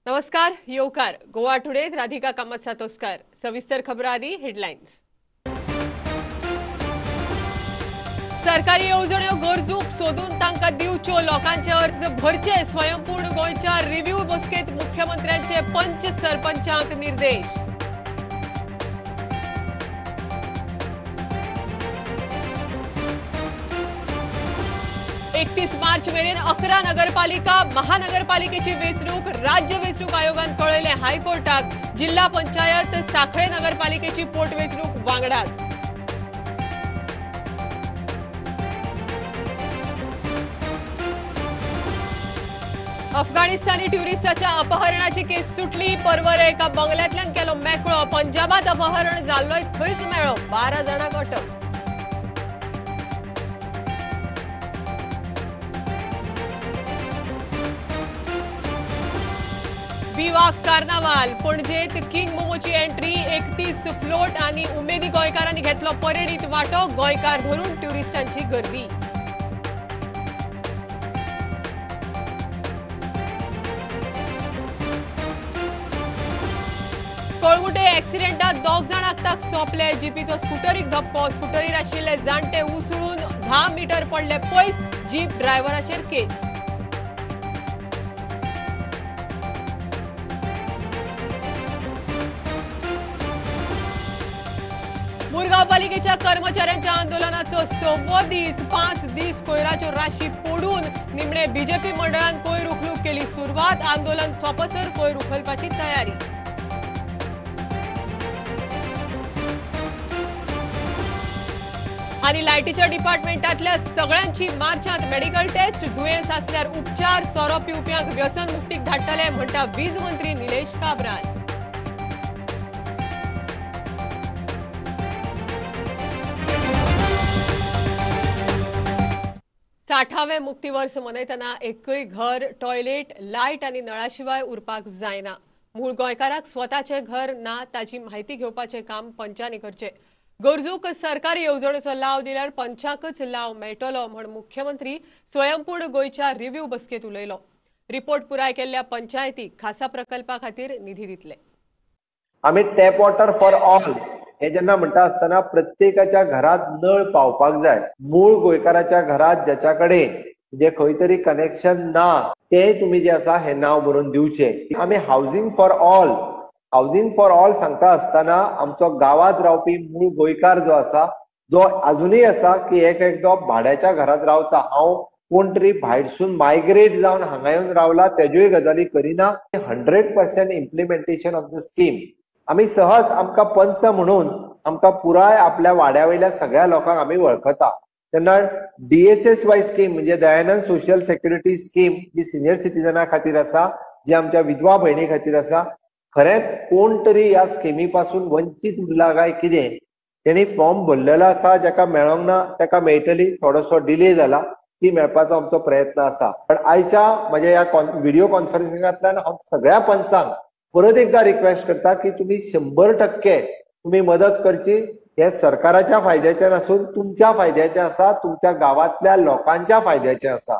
नमस्कार येवकार गोवा टुडे राधिका कामत सातोस्कार सविस्तर खबर आदी हेडलाइन्स। सरकारी येवजण्यो गरजूक सोदून तांकां दिवच्यो लोकांचे अर्ज भरचे स्वयंपूर्ण गोंयच्या रिव्ह्यू बसकेत मुख्यमंत्र्यांचे पंच सरपंचांक निर्देश। 31 मार्च मेरेन 11 नगरपालिका महानगरपालिकेची वेंचणूक राज्य वेंचणूक आयोगान कळयले हायकोर्टाक। जिल्हा पंचायत साखळे नगरपालिकेची पोटवेंचणूक वांगडाच। अफगाणिस्तानी ट्युरिस्टाच्या अपहरणाची केस सुटली। परवरे एका बंगल्यांतल्यान केलो मेकळो। पंजाबात अपहरण जाल्लोय थंयच मेळ्ळो। 12 जाणांक अटक। बिवाक कार्नावाल पणजेत किंग मोमोची एंट्री 31 फ्लोट आणि उमेदी गोंयकारांनी घेतलो परेडीत वांटो। गोंयकार धरून ट्युरिस्टांची गर्दी। कळंगुटे एक्सिडेंटात 2 जाणांक ताक सोंपले। जीपीचो स्कूटरीक धपको। स्कूटरीर आशिल्ले जाणटे उसळून 10 मीटर पडले पयस। जीप ड्रायव्हराचेर केस। मुरगांव पालिकेच्या कर्मचाऱ्यांच्या आंदोलनाचो 6वो दीस 5 दीस कोयराच्यो राशी पडून निमणे बीजेपी मंडळान कोयर उखलूक केली सुरवात। आंदोलन सोंपसर कोयर उखलपाची तयारी। आणि लायटीच्या डिपार्टमेंटातल्या सगळ्यांची मार्चांत मेडिकल टेस्ट। दुयेंस आसल्यार उपचार। सोरो पिवप्यांक व्यसन मुक्तीक धाडटले म्हणटा वीज मंत्री निलेश काब्राल। 60वें मुक्ती वर्स मनयतना एकय घर टॉयलेट लायट आणि नळाशिवाय उरपाक जायना। मूळ गोंयकाराक स्वताचे घर ना ताची माहिती घेवपाचे काम पंचांनी करचे। गरजूक सरकारी येवजणेचो लाव दिल्यार पंचांकच लाव मेळटलो म्हण मुख्यमंत्री स्वयंपूर्ण गोंयच्या रिव्ह्यू बसकेत उलयलो। रिपोर्ट पुराय केल्ल्या पंचायतीक खासा प्रकल्पा खातीर निधी दितले। आम्ही टॅप वॉटर फॉर ऑल हे जेन्ना म्हणटा आसतना प्रत्येकाच्या घरात नळ पावपाक जाय। मूळ गोंयकाराच्या घरात ज्याच्याकडे जे खंय तरी कनेक्शन ना ते तुम्ही जे आसा हे नाव बरोवन दिवचे। आम्ही हाऊसिंग फॉर ऑल सांगता आसतना आमचो गावात रावपी मूळ गोंयकार जो आसा जो अजूनही आसा की एकदां भाड्याच्या घरात रावता। हांव कोण तरी भायरसून मायग्रेट जावन हांगा येवन रावला तेज्योय गजाली करिना। 100% इम्प्लिमेंटेशन ऑफ द स्कीम। आम्ही सहज आमकां पंच म्हणून आमकां पुराय आपल्या वाड्यावयल्या सगळ्या लोकांक आम्ही वळखता। तेन्ना DSSY स्कीम म्हणजे दयानंद सोशल सेक्युरिटी स्कीम जी सिनियर सिटीजना खातीर आसा, जी आमच्या विधवा भयणी खातीर आसा। खरेंच कोण तरी ह्या स्किमी पासून वंचित उरला काय कितें तेणी फॉर्म भरलेलो आसा जाका मेळोंक ना ताका मेळटली। थोडोसो डिले जाला ती मेळपाचो आमचो प्रयत्न आसा। पण आयच्या म्हज्या ह्या व्हिडिओ कॉन्फरन्सिंगांतल्यान हांव सगळ्या पंचांक परत एकदा रिक्वेस्ट करता की तुम्ही 100% तुम्ही मदत करची। हे सरकाराच्या फायद्याचे नसून तुमच्या फायद्याचे आसा, तुमच्या गावातल्या लोकांच्या फायद्याचे आसा।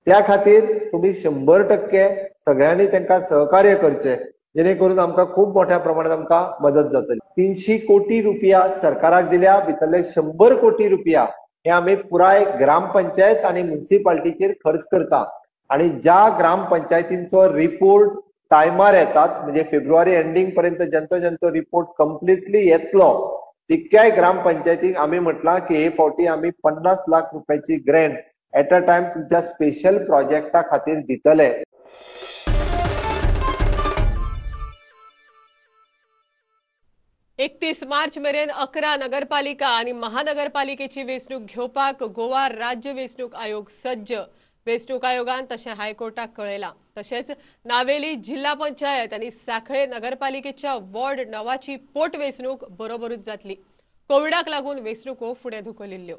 त्या खातीर तुम्ही 100% सगळ्यांनी तांकां सहकार्य करचे जेणे करून आमकां खूप मोठ्या प्रमाणात आमकां मदत जातली। 300 कोटी रुपया सरकाराक दिल्या, भितरले 100 कोटी रुपया हे आम्ही पुराय ग्रामपंचायत आणि म्युनिसिपालिटीचेर खर्च करता। आणि ज्या ग्रामपंचायतींचो रिपोर्ट टायमार येतात म्हणजे फेब्रुवारी एंडिंग पर्यंत ज्यांचो रिपोर्ट कम्प्लिटली येतलो तितक्याय ग्रामपंचायतीक आम्ही म्हटला की हे फावटी आम्ही 50 लाख रुपयाची ग्रँट एट अ टाइम तुमच्या स्पेशल प्रोजेक्टा खातीर दितले। 31 मार्च मेरेन 11 नगरपालिका आणि महानगरपालिकेची वेंचणूक घेवपाक गोवा राज्य वेंचणूक आयोग सज्ज। वेंचणूक आयोगान तशें हायकोर्टाक कळयला। तशेंच नावेली जिल्हा पंचायत आणि साखळे नगरपालिकेच्या वॉर्ड 9ची पोटवेंचणूक बरोबरूच जातली। कोविडाक लागून वेंचणुको फुडें धुकलिल्ल्यो।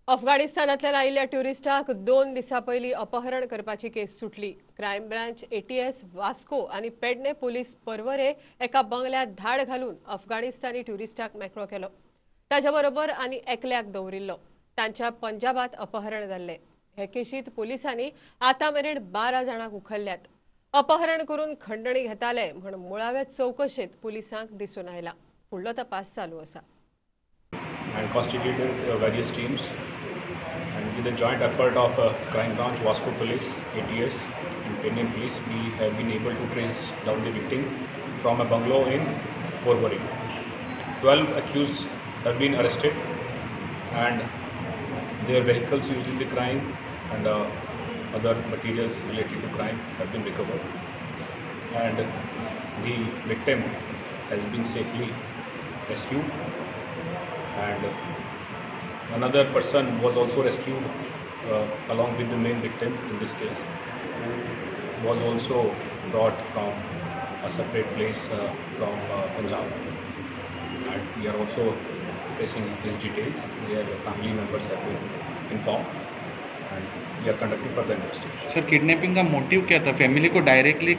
अफगाणिस्तानांतल्यान आयिल्ल्या ट्युरिस्टाक 2 दिसां पयलीं अपहरण करपाची केस सुटली। क्रायम ब्रांच ATS वास्को आणि पेडणे पुलीस परवरे एका बंगल्यांत धाड घालून अफगाणिस्तानी ट्युरिस्टाक मेकळो केलो। ताच्या बरोबर आनी एकल्याक दवरिल्लो। तांच्या पंजाबात अपहरण जाल्ले। हे केशीत पुलिसांनी आतां मेरेन 12 जाणांक उखल्ल्यात। अपहरण करून खंडणी घेताले म्हण मुळाव्या चौकशेत पुलिसांक दिसून आयला. फुडलो तपास चालू आसा. And constituted various teams, and with the joint effort of crime branch, Vasco Police, ATS and Indian Police, we have been able to trace down the victim from a bungalow in Porvorim. 12 accused have been arrested and their vehicles used in the crime and other materials related to crime have been recovered, and the victim has been safely rescued, and another person was also rescued along with the main victim in this case, who was also brought from a separate place from Punjab, and we are also tracing his details. Their family members have been informed and we are conducting further investigation. Sir, kidnapping का motive क्या था? Family को directly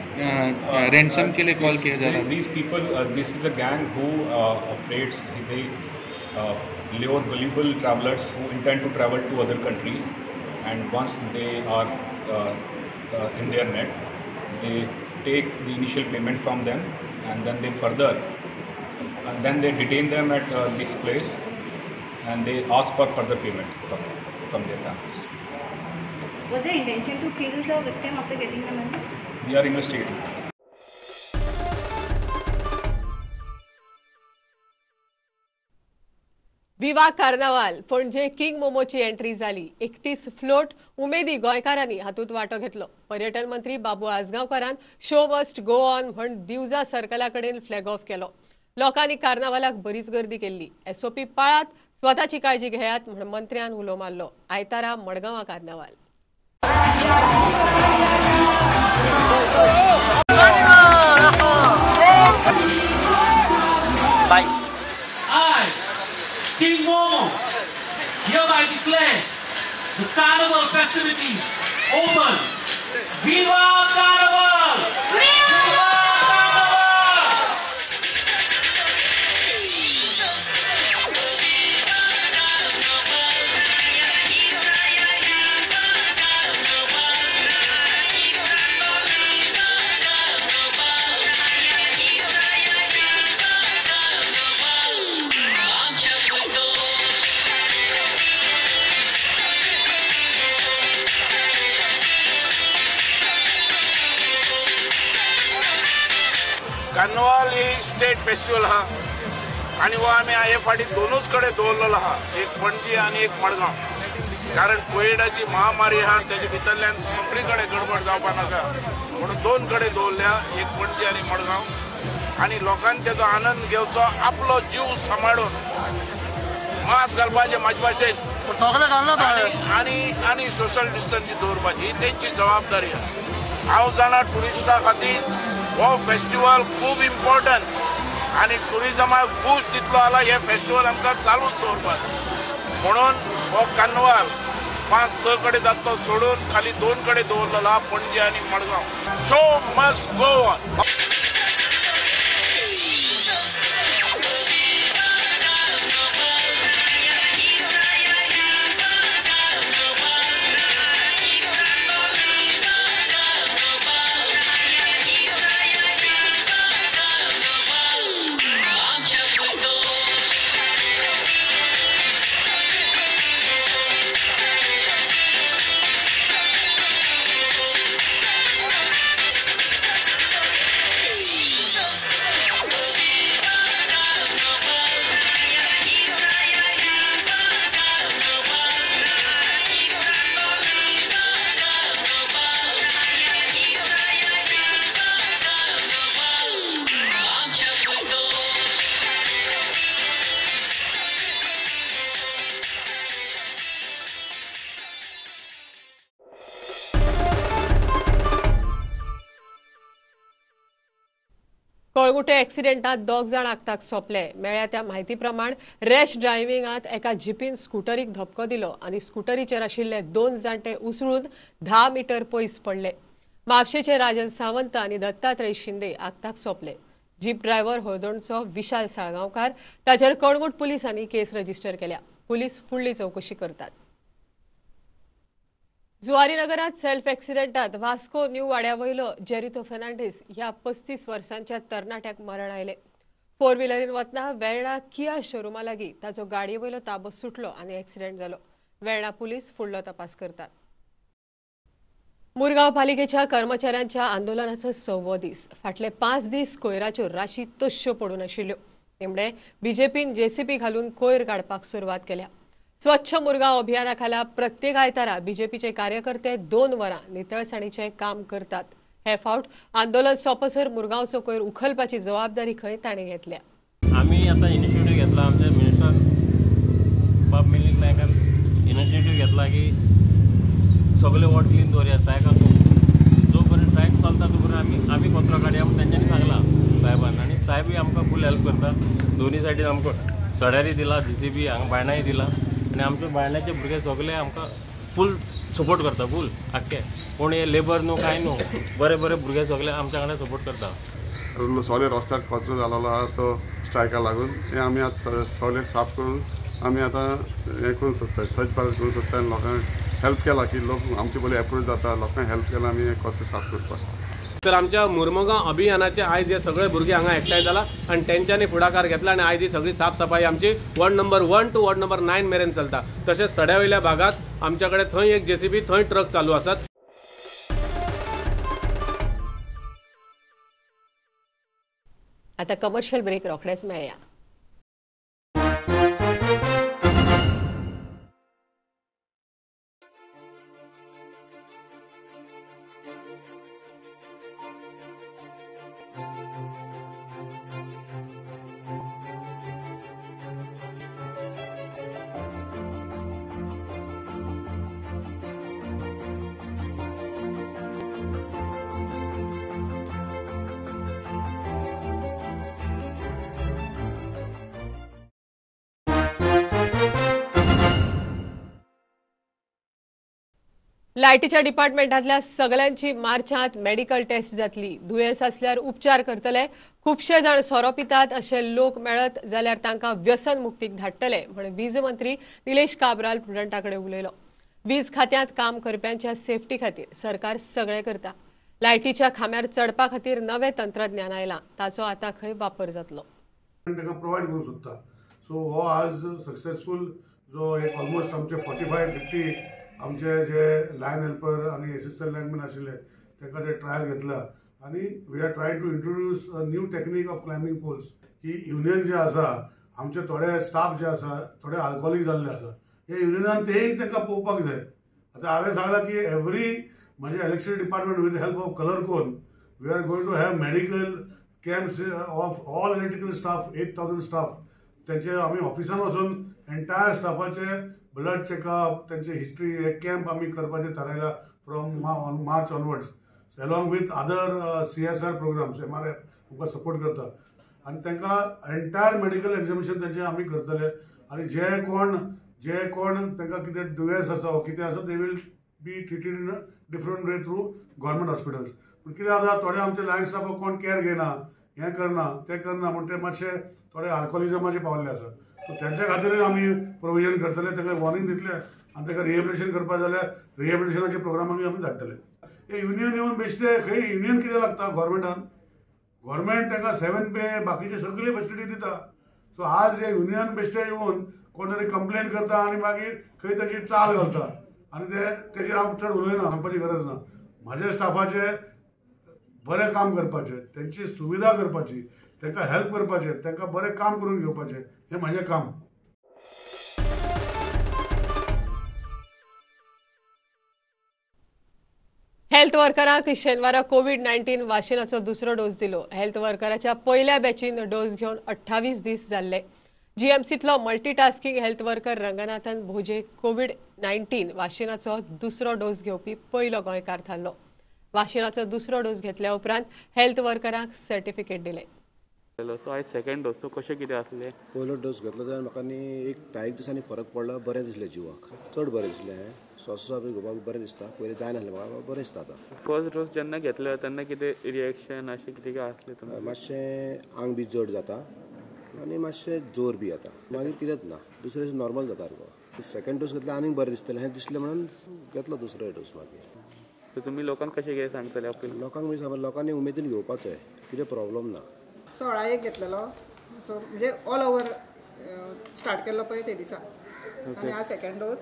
ransom के लिए call KIA जा रहा है? These people, this is a gang who operates. They lure valuable travelers who intend to travel to other countries, and once they are in their net, they take the initial payment from them, and then they detain them at this place, and they ask for further payment from their families. Was there intention to kill the victim after getting the money? We are investigating. विवा कार्नावाल पणजे king मोमोची entry जाली. 31 float उमेदी गोंयकारांनी हातूंत वांटो घेतलो. पर्यटन मंत्री बाबू आजगांवकारान शो मस्ट गो ऑन म्हण दिवजा सर्कला कडेन फ्लॅग ऑफ केलो. लोकांनी कार्नावालाक बरीच गर्दी केल्ली. SOP पाळात, स्वताची काळजी घेयात म्हण मंत्र्यान उलो मारलो. आयतारा मडगांवां कार्नावाल. I, King Momo, hereby declare the Carnival festivities open. Viva Carnival! Viva Carnival! Carnival ही स्टेट फेस्टिवल हा आणि वो आम्ही हे फाटी दोनूच कडे दवरलेलो हा, एक पणजी आणि एक मडगांव. कारण कोविडाची महामारी हा त्याच्या भितरल्यान सगळीकडे गडबड जावपा नाका म्हणून दोन कडे दवरल्या, एक पणजी आणि मडगांव. आणि लोकांनी त्याचो आनंद घेवचो, आपलो जीव सांबाळून मास्क घालपाचे म्हाजे भाशेन आणि सोशल डिस्टन्सिंग दवरपाची ही त्यांची जबाबदारी आहा. हांव जाणा टुरिस्टां खातीर हो फेस्टिवल खूब इम्पॉर्टंट आणि टुरिजमाक बूस्ट दितलो जाल्यार हे फेस्टिवल आमकां चालूच दवरपाक. म्हणून हो कार्निवाल 5-6 कडे जाता तो सोडून खाली 2 कडे दवरलेलो आहा, पणजी आणि Madgaon. Show must go on. Calangute एक्सिडेंटात 2 जाण आगताक सोंपले. मेळ्ळ्या त्या म्हायती प्रमाण रॅश ड्रायव्हिंगात एका जिपीन स्कूटरीक धपको दिलो आणि स्कूटरीचेर आशिल्ले 2 जाणटे उसळून 10 मीटर पयस पडले. म्हापशेचे राजन सावंत आणि दत्तात्रय शिंदे आगताक सोंपले. जीप ड्रायव्हर हळदोणचो विशाल साळगांवकार ताचेर कळंगूट पुलिसांनी केस रजिस्टर केल्या. पुलीस फुडली चौकशी करतात. जुवारी नगरात सेल्फ एक्सिडेंटात वास्को न्यू वाड्यावयलो जेरितो फेर्नांडीस ह्या 35 वर्सांच्या तरणाट्याक मरण आयले. 4 व्हिलरीन वतना वेर्णा किया शोरूमा लागीं ताचो गाडयेवयलो ताबो सुटलो आनी एक्सिडेंट जालो. वेर्णा पुलीस फुडलो तपास करतात. मुरगांव पालिकेच्या कर्मचाऱ्यांच्या आंदोलनाचो 6वो दीस. फाटले 5 दीस कोयराच्यो राशी तश्यो पडून आशिल्ल्यो. निमणे बीजेपीन जेसीबी घालून कोयर काडपाक सुरवात केल्या. स्वच्छ मुरगांव अभियाना खाला प्रत्येक आयतारा बीजेपीचे कार्यकर्ते 2 वरां नितळसाणीचे काम करतात. हे फावट आंदोलन सोंपसर मुरगांवचो कोयर उखलपाची जबाबदारी खंय ताणें घेतल्या. आम्ही आता इनिशिएटिव्ह घेतला, आमच्या मिनिस्टर बाब मिलिंद नायकान इनिशिएटिव्ह घेतला की सगळे वॉर्ड क्लीन दवरया. ट्रॅकाक जो पर्यंत ट्रॅक चलता तो पर्यंत आम्ही कचरो काडया म्हणून तेंच्यांनी सांगला साहेबान. आनी साहेबूय आमकां फूल हेल्प करता. दोन्ही सायडीन आमकां सड्यारी दिला, जेसीबी हांगा बायणाय दिला आनी आमच्या बायणाचे भुरगे सगळे आमकां फूल सपोर्ट करता. फूल आख्खे कोण हे लेबर न्हू काय न्हू, बरे बरे भुरगे सगळे आमच्या कडेन सपोर्ट करता. सगळे रस्त्यार कचरो जालोलो आहा तो स्ट्रायका लागून हे आमी आतां सगळे साफ करून आमी आतां हें करूंक सोदता, स्वच्छ भारत करूंक सोदता आनी लोकांक हेल्प केला की लोक आमचे बरे एप्रोच जाता, लोकांक हेल्प केला आमी कचरो साफ करपाक. तर आमच्या मुरमुगांव अभियानाचे आयज हे सगळे भुरगे हांगा एकठांय जाला आनी तेंच्यांनी फुडाकार घेतला आनी आयज ही सगळी साफसफाई आमची ward number 1 to ward number 9 मेरेन चलता. तशेंच सड्यावयल्या भागात आमच्या कडेन थंय एक जेसीबी, थंय ट्रक चालू आसात. आता कमर्शियल ब्रेक रोखडेच मेळया. लायटीच्या डिपार्टमेंटातल्या सगळ्यांची मार्चांत मेडिकल टेस्ट जातली. दुयेंस असल्यार उपचार करतले. खुबशे जाण सोरो पितात असे लोक मेळत जाल्यार तांकां व्यसन मुक्तीक धाडटले म्हण वीज मंत्री निलेश काब्राल प्रुडंटाकडे उलयलो. वीज खात्यांत काम करप्यांच्या सेफ्टी खातीर सरकार सगळे करता. लायटीच्या खांब्यार चडपा खातीर नवे तंत्रज्ञान आयलां, ताचो आतां खंय वापर जातलो. तांकां प्रोवायड करूंक सोदता. सो हो आज सक्सेसफूल जो एक ऑलमोस्ट आमचे 45-50 आमचे जे लायन हेल्पर आणि असिस्टंट लायनमॅन आशिल्ले तांकां ते ट्रायल घेतला आणि we are trying to introduce a new technique of climbing poles. की युनियन जे आसा आमचे थोडे स्टाफ जे आसा थोडे अल्कोहोलीक जाल्ले आसा, हे युनियनान तेय तांकां पळोवपाक जाय. आतां हांवें सांगलां की एवरी म्हणजे electricity department with help of Colorcon we are going to have medical camps of all electrical staff 8,000 staff. त्यांचे आम्ही ऑफिसान वचून एंटायर स्टाफाचे ब्लड चेकअप त्यांची हिस्ट्री हे कॅम्प आम्ही करपाचे थारायला from March onwards along with other CSR programmes. MRF आमकां सपोर्ट करता आणि तांकां एंटायर मेडिकल एक्झामिनेशन त्यांचे आम्ही करतले. आणि जे कोण तांकां कितें दुयेंस आसा वा कितें आसा they will be treated in a different way through government hospitals. पूण कितें जाता थोडे आमचे लायन स्टाफ कोण केअर घेना, हें करना तें करना म्हणून ते मातशे थोडे अल्कोहोलिजमाचे पावल्ले आसा. सो तेंच्या खातीर आमी प्रोविजन करतले, ताका वॉर्निंग दितले आनी ताका रिहेबिलिटेशन करपाक जाल्यार रिहेबिलिटेशनाचे प्रोग्राम आमी धाडटले. हे युनियन येवन बेश्टे खंय युनियन कितें लागता गव्हर्मेंटान, गव्हर्मेंट तांकां 7 पे बाकीचे सगळे फेसिलिटी दिता. सो आज हे युनियन बेश्टे येवन कोण तरी कंप्लेन करता आनी मागीर खंय ताची चाल घालता आनी तेजेर हांव चड उलयना, सांगपाची गरज ना. म्हाज्या स्टाफाचे बरें काम करपाचें, त्यांची सुविधा करपाची, तांकां हेल्प करपाचें, तांकां बरें काम करून घेवपाचें, हें म्हाजें काम. हेल्थ वर्करांक शेनवारा कोविड-19 वाशिनाचो दुसरो डोस दिलो. हेल्थ वर्कराच्या पहिल्या बॅचीन डोस घेवन 28 दीस जाल्ले. GMCतलो मल्टीटास्किंग हेल्थ वर्कर रंगनाथन भोजे कोविड-19 वाशिनाचो दुसरो डोस घेवपी पयलो गोंयकार थारलो. वाशिनाचो दुसरो डोस घेतल्या उपरांत हेल्थ वर्करांक सर्टिफिकेट दिले. सो आयज सेकंड डोस तो कशें कितें आसलें? पयलो डोस घेतलो जाल्यार म्हाका न्ही एक 10 दिसांनी फरक पडलो. बरें दिसलें जिवाक, चड बरें दिसलें. स्वास बी घेवपाक बरें दिसता. पयलीं जायनासलें म्हाका, बरें दिसता आतां. फर्स्ट डोस जेन्ना घेतलो तेन्ना कितें रिएक्शन अशें कितें काय आसलें तुमकां? मातशें आंग बी जड जाता आनी मातशें जोर बी येता. मागीर कितेंच ना, दुसरे दीस नॉर्मल जाता. सेकंड डोस घेतला आनीक बरें दिसतलें हें दिसलें म्हणून घेतलो दुसरो डोस मागीर. सो तुमी लोकांक कशें कितें सांगतले अपील? लोकांक म्हणजे सांगता लोकांनी उमेदीन घेवपाचें, कितें प्रॉब्लेम ना. 16 घेतलेलो, सो म्हणजे ऑल ओवर स्टार्ट केल्लो पळय ते दिसा. आनी हा सेकंड डोस.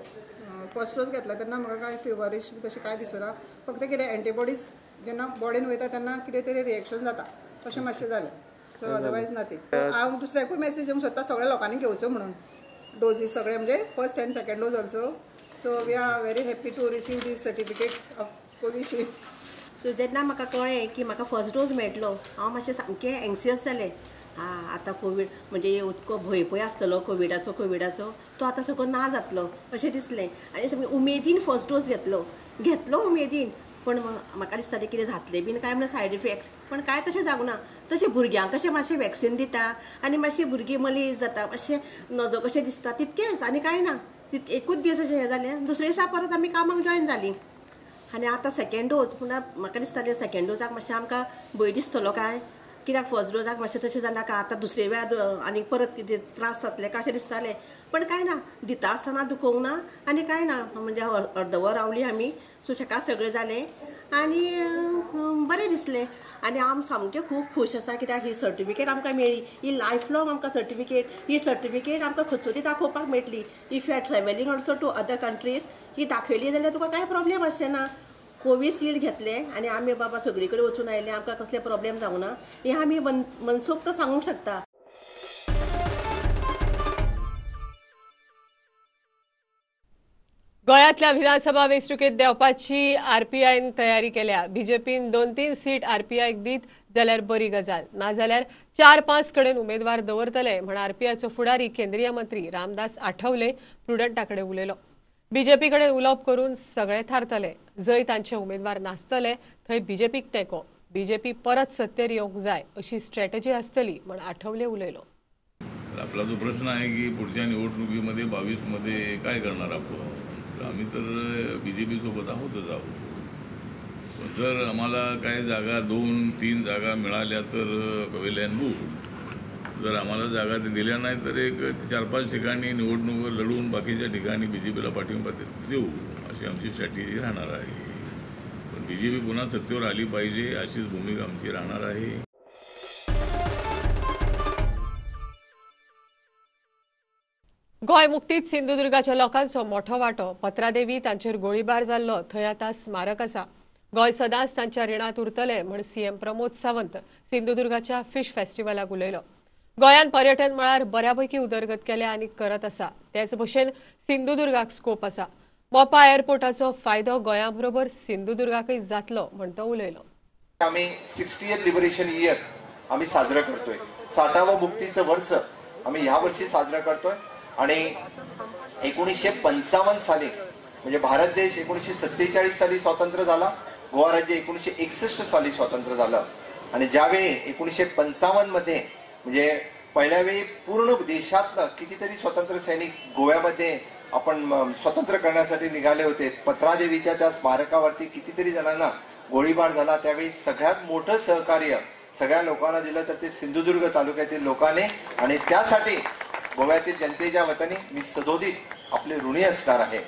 फर्स्ट डोस घेतला तेन्ना म्हाका काय फिवरिश तशें काय दिसना, फक्त कितें एंटीबॉडीज जेन्ना बॉडीन वयता तेन्ना कितें तरी रिएक्शन जाता तशें मातशें जालें. So otherwise nothing. हांव दुसऱ्याकूय मेसेज दिवंक सोदता सगळ्या लोकांनी घेवचो म्हणून डोजीस सगळे म्हणजे first and second dose also. So we are very happy to receive these certificates of Covishield. So जेन्ना म्हाका कळ्ळें की म्हाका फर्स्ट डोस मेळटलो हांव मातशें सामकें एंग्सियस जालें. आतां कोवीड म्हणजे उतको भंय पळय आसतलो कोविडाचो तो आतां सगळो ना जातलो अशें दिसलें. आनी सामकें उमेदीन फर्स्ट डोस घेतलो उमेदीन. पण म्हाका दिसतालें कितें जातलें बीन काय म्हणून सायड इफेक्ट, पण काय तशें जावंक ना. तशें भुरग्यांक कशें मातशें वॅक्सिन दिता आनी मातशें भुरगीं मलीस जाता, मातशें नजो कशें दिसता तितकेंच आनी काय ना. एकूच दीस अशें हें जालें. दुसरे दिसा परत आमी कामाक जॉयन जालीं. आनी आतां सेकंड डोस पूण म्हाका दिसतालें सेकंड डोजाक मातशें आमकां भंय दिसतलो काय, कित्याक फर्स्ट डोजाक मातशें तशें जालां काय आतां दुसरे वेळार आनी परत कितें त्रास जातले काय अशें दिसतालें. पण काय ना, दिता आसतना दुखोवंक ना आनी काय ना. म्हणजे अर्दवर रावलीं आमी, सुशेगाद सगळें जालें आनी बरें दिसलें. आनी हांव सामकें खूब खूश आसा कित्याक ही सर्टिफिकेट आमकां मेळ्ळी. ही लायफ लॉंग आमकां सर्टिफिकेट. ही सर्टिफिकेट आमकां खंयसरूय दाखोवपाक मेळटली. If you are travelling also to other countries ही दाखयली जाल्यार तुका कांय प्रॉब्लेम आसचें ना. कोविशिल्ड घेतलें आनी आमी बाबा सगळी कडेन वचून आयले, आमकां कसले प्रॉब्लेम जावंक ना हें आमी मनसोक्त सांगूंक शकता. गोंयांतल्या विधानसभा वेंचणुकेत देंवपाची आरपीआयन तयारी केल्या. बीजेपीन 2-3 सीट आरपीआयक दीत जाल्यार बरी गजाल, नाजाल्यार 4-5 कडेन उमेदवार दवरतले म्हण आरपीआयचो फुडारी केंद्रीय मंत्री रामदास आठवले प्रुडंटा कडेन उलयलो. बीजेपी कडेन उलोवप करून सगळे थारतले. जंय तांचे उमेदवार नासतले थंय बीजेपीक तेंको. बीजेपी परत सत्तेर येवंक जाय अशी स्ट्रॅटेजी आसतली म्हण आठवले उलयलो. आपला जो प्रश्न आहे की पुढच्या निवडणुकीमध्ये 22 मध्ये काय करणार आपण, आम्ही तर बीजेपी सोबत आहोतच आहोत. जर आम्हाला काही जागा 2-3 जागा मिळाल्या तर वेल अँड गुड. जर आम्हाला जागा दिल्या नाही तर एक 4-5 ठिकाणी निवडणूक लढवून बाकीच्या ठिकाणी बीजेपीला पाठिंबा देऊ अशी आमची स्ट्रॅटेजी राहणार आहे. पण बीजेपी पुन्हा सत्तेवर आली पाहिजे अशीच भूमिका आमची राहणार आहे. गोंय मुक्तीत सिंधुदुर्गाच्या लोकांचो मोठो वांटो. पत्रादेवी तांचेर गोळीबार जाल्लो थंय आतां स्मारक आसा. गोंय सदांच तांच्या रिणांत उरतलें म्हण सीएम प्रमोद सावंत सिंधुदुर्गाच्या फिश फेस्टिवलाक उलयलो. गोंयान पर्यटन मळार बऱ्यापैकी उदरगत केल्या आनी करत आसा. तेच भशेन सिंधुदुर्गाक स्कोप आसा. मोपा एअरपोर्टाचो फायदो गोंया बरोबर सिंधुदुर्गाकय जातलो म्हण तो उलयलो. आम्ही 60th लिबरेशन इयर आम्ही साजरं करतोय. 60वं मुक्तीचं वर्ष आम्ही ह्या वर्षी साजरं करतोय. आणि 1955 साली म्हणजे भारत देश 1947 साली स्वतंत्र झाला. गोवा राज्य 1961 साली स्वतंत्र झालं. आणि ज्यावेळी 1955 मध्ये म्हणजे पहिल्या वेळी पूर्ण देशातलं कितीतरी स्वतंत्र सैनिक गोव्यामध्ये आपण स्वतंत्र करण्यासाठी निघाले होते. पत्रादेवीच्या त्या स्मारकावरती कितीतरी जणांना गोळीबार झाला. त्यावेळी सगळ्यात मोठं सहकार्य सगळ्या लोकांना दिलं तर ते सिंधुदुर्ग तालुक्यातील लोकांनी. आणि त्यासाठी गोव्यातील जनतेच्या वतीने मी सदोदित आपले ऋणी असणार आहे.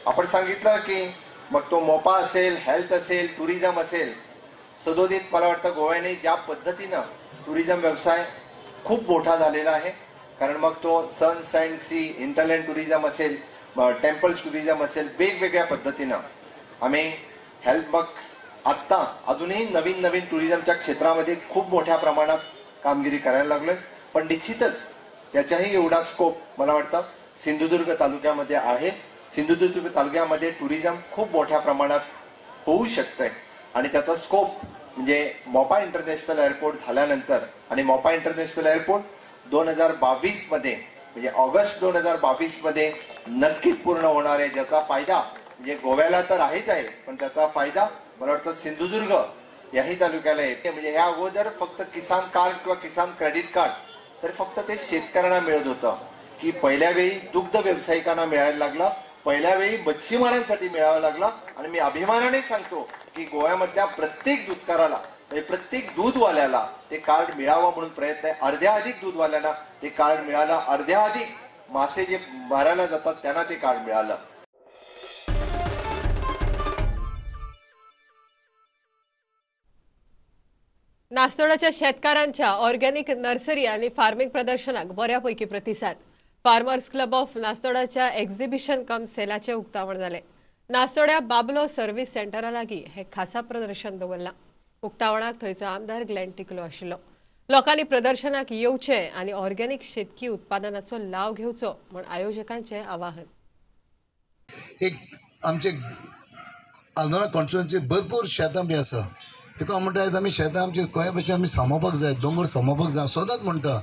आपण सांगितलं की मग तो मोपा असेल, हेल्थ असेल, टुरिझम असेल, सदोदित मला वाटतं गोव्याने ज्या पद्धतीनं टुरिझम व्यवसाय खूप मोठा झालेला आहे. कारण मग तो सन सँड सी इंटरलँड टुरिझम असेल, टेम्पल्स टुरिझम असेल, वेगवेगळ्या पद्धतीनं आम्ही हेल्थ मग आत्ता अजूनही नवीन टुरिझमच्या क्षेत्रामध्ये खूप मोठ्या प्रमाणात कामगिरी करायला लागलोय. पण निश्चितच त्याच्याही एवढा स्कोप मला वाटतं सिंधुदुर्ग तालुक्यामध्ये आहे. सिंधुदुर्ग तालुक्यामध्ये टुरिझम खूप मोठ्या प्रमाणात होऊ शकतंय. आणि त्याचा स्कोप म्हणजे मोपा इंटरनॅशनल एअरपोर्ट झाल्यानंतर आणि मोपा इंटरनॅशनल एअरपोर्ट 2022 मध्ये म्हणजे ऑगस्ट 2022 मध्ये नक्कीच पूर्ण होणार आहे. ज्याचा फायदा म्हणजे गोव्याला तर आहेच आहे, पण त्याचा फायदा मला वाटतं सिंधुदुर्ग याही तालुक्याला येते. म्हणजे ह्या अगोदर फक्त किसान कार्ड किंवा किसान क्रेडिट कार्ड तर फक्त ते शेतकऱ्यांना मिळत होतं. की पहिल्या वेळी दुग्ध व्यावसायिकांना मिळायला लागलं, पहिल्या वेळी मच्छीमारांसाठी मिळावं लागलं. आणि मी अभिमानाने सांगतो की गोव्यामधल्या प्रत्येक दूधकाराला प्रत्येक दूधवाल्याला ते कार्ड मिळावं म्हणून प्रयत्न आहे. अर्ध्याधिक दूधवाल्यांना ते कार्ड मिळालं, अर्ध्याधिक मासे जे मारायला जातात त्यांना ते कार्ड मिळालं. नासतोड्याच्या शेतकारांच्या ऑर्गॅनिक नर्सरी आणि फार्मिंग प्रदर्शनाक बऱ्यापैकी प्रतिसाद. फार्मर्स क्लब ऑफ नासतोड्याच्या एक्झिबिशन कम सेलाचे उक्तावण जाले. नासतोड्या बाबलो सर्व्हिस सेंटरा लागीं हे खासा प्रदर्शन दवरलां. उक्तावणाक थंयचो आमदार ग्लेन टिकलो आशिल्लो. लोकांनी प्रदर्शनाक येवचे आनी ऑर्गॅनिक शेतकी उत्पादनाचो लाव घेवचो म्हण आयोजकांचे आवाहन. एक आमचे आल्दोना कॉन्स्टिट्युएन्सी भरपूर शेतां बी आसा. तिका म्हणटा आयज आमी शेतां आमची गोंया भशेन आमी सांबाळपाक जाय, दोंगर सांबाळपाक जाय सदांच म्हणटा.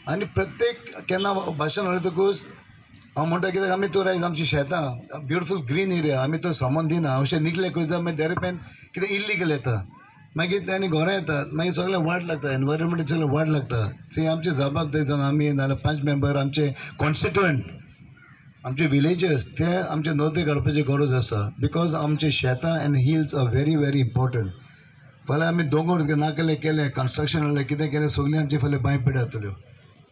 आनी प्रत्येक केन्ना भाशण उलयतकूच हांव म्हणटा कित्याक आमी तर आयज आमची शेतां ब्युटिफूल ग्रीन एरिया आमी तो सांबाळून दिना. अशें निकले करीत जाल्यार मागीर देरेपेन कितें इल्लीगल येता, मागीर तेणी घरां येतात, मागीर सगळें वाट लागता, एनवायरमेंट सगळें वाट लागता. ती आमची जबाबदारी जावन आमी नाल्यार 5 मेंबर आमचे कॉन्स्टिट्युएंट आमचे विलेजर्स ते आमचे नोंदी काडपाची गरज आसा. बिकॉज आमचे शेतां and hills are very very important. फाल्यां आमी दोंगर ना केलें कन्स्ट्रक्शन कितें केलें सगळीं आमची फाल्यां बांय पिड्या जातल्यो.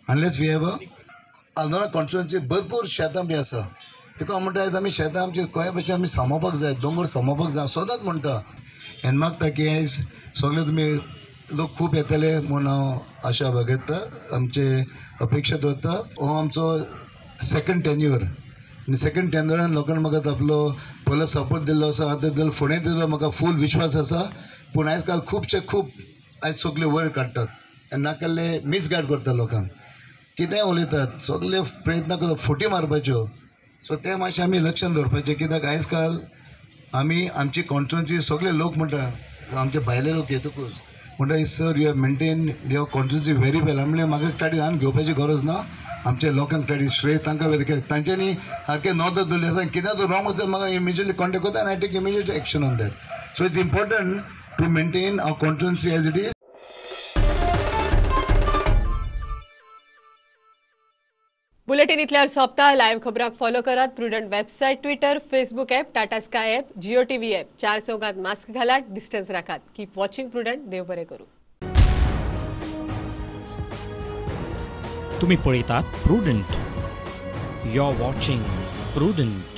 Unless we have Aldona constituency भरपूर शेतां बी आसा. तिका म्हणटा आयज आमी शेतां आमची गोंया भशेन आमी सांबाळपाक जाय, दोंगर सांबाळपाक जाय सदांच म्हणटा. आनी मागता की आयज सगळे तुमी लोक खूब येतले म्हूण हांव आशा बाळगता, आमचे अपेक्षा दवरता. हो आमचो सेकंड टेन्युअर आनी सेकंड टेन्युअरान लोकांनी म्हाका आपलो पयलो सपोर्ट दिल्लो आसा. आतां फुडें दिलो म्हाका फूल विश्वास आसा. पूण आयज काल खूब आयज सगळे वयर काडटात आनी नाकाल्ले मिसगायड करता लोकांक, कितेंय उलयतात, सगळे प्रयत्न करता फुटी मारपाच्यो. सो ते मातशें आमी लक्षांत दवरपाचें. कित्याक आयज काल आमी आमची कॉन्स्टिट्युएन्सी सगळे लोक म्हणटा, आमचे भायले लोक येतकूच म्हणटा sir you have maintain your constituency very well. म्हणल्यार म्हाका स्टाडी हांवें घेवपाची गरज ना, आमच्या लोकांक स्टाडी श्रेय तांकां वेगळे तांच्यांनी सारकें नोंद दवरली आसा. कितें तर रॉंग वचत म्हाका इमिजिएटली कॉन्टेक्ट करता आनी I take immediate action on that. So it's important to maintain our constituency as it is. Bulletin इतल्यार सोंपता. लायव्ह खबरांक फॉलो करात. Prudent website, Twitter, Facebook app, Tata Sky app, Jio TV app. 4 चौगात mask घालात, distance राखात. Keep watching Prudent. देव बरें करूं. तुम्ही पळयतात Prudent. You are watching prudent.